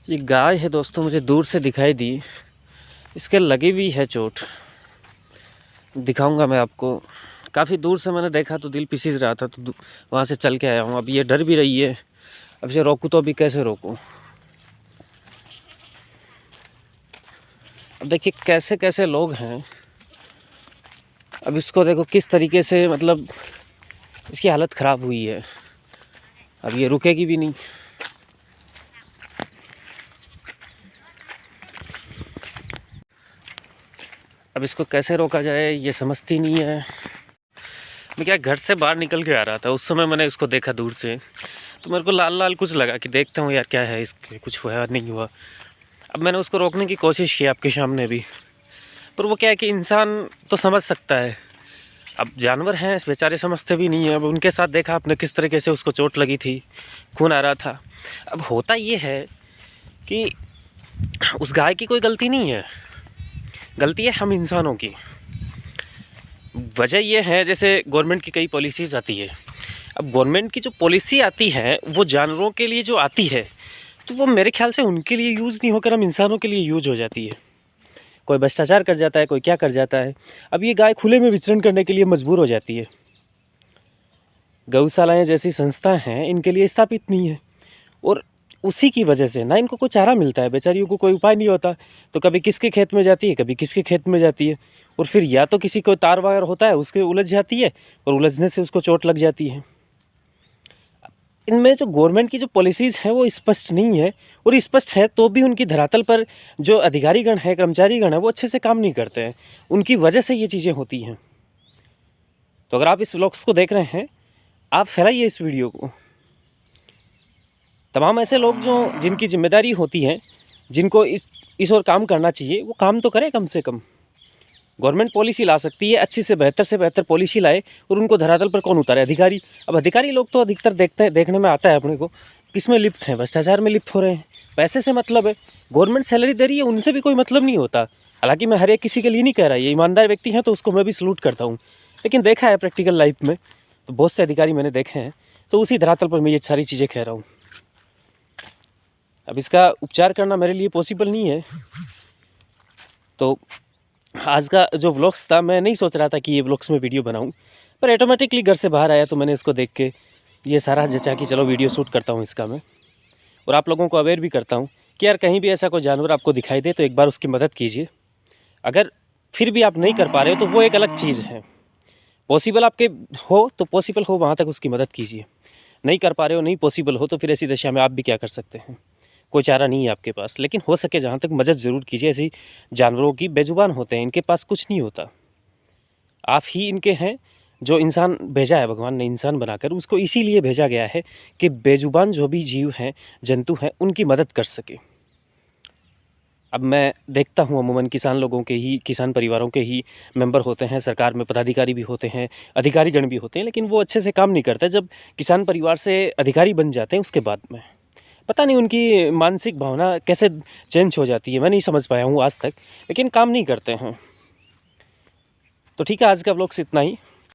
ये गाय है दोस्तों, मुझे दूर से दिखाई दी। इसके लगी हुई है चोट, दिखाऊंगा मैं आपको। काफ़ी दूर से मैंने देखा तो दिल पिसीज रहा था, तो वहाँ से चल के आया हूँ। अब ये डर भी रही है, अब इसे रोकूँ तो अभी कैसे रोकूँ। अब देखिए कैसे कैसे लोग हैं। अब इसको देखो किस तरीके से, मतलब इसकी हालत ख़राब हुई है। अब ये रुकेगी भी नहीं। अब इसको कैसे रोका जाए ये समझती नहीं है। मैं क्या घर से बाहर निकल के आ रहा था, उस समय मैंने इसको देखा दूर से, तो मेरे को लाल लाल कुछ लगा कि देखता हूँ यार क्या है इसके, कुछ हुआ नहीं हुआ। अब मैंने उसको रोकने की कोशिश की आपके सामने भी, पर वो क्या है कि इंसान तो समझ सकता है, अब जानवर हैं बेचारे समझते भी नहीं है। अब उनके साथ देखा आपने किस तरीके से उसको चोट लगी थी, खून आ रहा था। अब होता ये है कि उस गाय की कोई गलती नहीं है, गलती है हम इंसानों की। वजह यह है, जैसे गवर्नमेंट की कई पॉलिसीज़ आती है। अब गवर्नमेंट की जो पॉलिसी आती है वो जानवरों के लिए जो आती है, तो वो मेरे ख्याल से उनके लिए यूज़ नहीं होकर हम इंसानों के लिए यूज हो जाती है। कोई भ्रष्टाचार कर जाता है, कोई क्या कर जाता है। अब ये गाय खुले में विचरण करने के लिए मजबूर हो जाती है। गौशालाएँ जैसी संस्था हैं इनके लिए स्थापित नहीं है, और उसी की वजह से ना इनको कोई चारा मिलता है, बेचारियों को कोई उपाय नहीं होता। तो कभी किसके खेत में जाती है, कभी किसके खेत में जाती है, और फिर या तो किसी को तार वायर होता है उसके उलझ जाती है, और उलझने से उसको चोट लग जाती है। इनमें जो गवर्नमेंट की जो पॉलिसीज़ हैं वो स्पष्ट नहीं है, और स्पष्ट है तो भी उनकी धरातल पर जो अधिकारीगण है, कर्मचारीगण है, वो अच्छे से काम नहीं करते हैं। उनकी वजह से ये चीज़ें होती हैं। तो अगर आप इस व्लॉग्स को देख रहे हैं, आप फैलाइए इस वीडियो को। तमाम ऐसे लोग जो जिनकी जिम्मेदारी होती है, जिनको इस ओर काम करना चाहिए, वो काम तो करें। कम से कम गवर्नमेंट पॉलिसी ला सकती है, अच्छी से बेहतर पॉलिसी लाए, और उनको धरातल पर कौन उतारे? अधिकारी। अब अधिकारी लोग तो अधिकतर देखने में आता है अपने को किस में लिप्त हैं, भ्रष्टाचार में लिप्त हो रहे हैं। पैसे से मतलब है, गवर्नमेंट सैलरी दे रही है, उनसे भी कोई मतलब नहीं होता। हालांकि मैं हर एक किसी के लिए नहीं कह रहा, ये ईमानदार व्यक्ति हैं तो उसको मैं भी सलूट करता हूँ, लेकिन देखा है प्रैक्टिकल लाइफ में तो बहुत से अधिकारी मैंने देखे हैं, तो उसी धरातल पर मैं ये सारी चीज़ें कह रहा हूँ। अब इसका उपचार करना मेरे लिए पॉसिबल नहीं है, तो आज का जो व्लॉग्स था, मैं नहीं सोच रहा था कि ये व्लॉग्स में वीडियो बनाऊं, पर ऑटोमेटिकली घर से बाहर आया तो मैंने इसको देख के ये सारा जचा कि चलो वीडियो शूट करता हूं इसका मैं, और आप लोगों को अवेयर भी करता हूं कि यार कहीं भी ऐसा कोई जानवर आपको दिखाई दे तो एक बार उसकी मदद कीजिए। अगर फिर भी आप नहीं कर पा रहे हो तो वो एक अलग चीज़ है। पॉसिबल आपके हो तो पॉसिबल हो वहाँ तक उसकी मदद कीजिए, नहीं कर पा रहे हो, नहीं पॉसिबल हो, तो फिर ऐसी दशा में आप भी क्या कर सकते हैं? कोई चारा नहीं है आपके पास, लेकिन हो सके जहाँ तक मदद ज़रूर कीजिए। ऐसी जानवरों की बेजुबान होते हैं, इनके पास कुछ नहीं होता। आप ही इनके हैं, जो इंसान भेजा है भगवान ने इंसान बनाकर, उसको इसीलिए भेजा गया है कि बेजुबान जो भी जीव हैं, जंतु हैं, उनकी मदद कर सके। अब मैं देखता हूँ अमूमन किसान परिवारों के ही मेंबर होते हैं, सरकार में पदाधिकारी भी होते हैं, अधिकारीगण भी होते हैं, लेकिन वो अच्छे से काम नहीं करते। जब किसान परिवार से अधिकारी बन जाते हैं उसके बाद में पता नहीं उनकी मानसिक भावना कैसे चेंज हो जाती है, मैं नहीं समझ पाया हूँ आज तक, लेकिन काम नहीं करते हैं। तो ठीक है, आज का व्लॉग से इतना ही।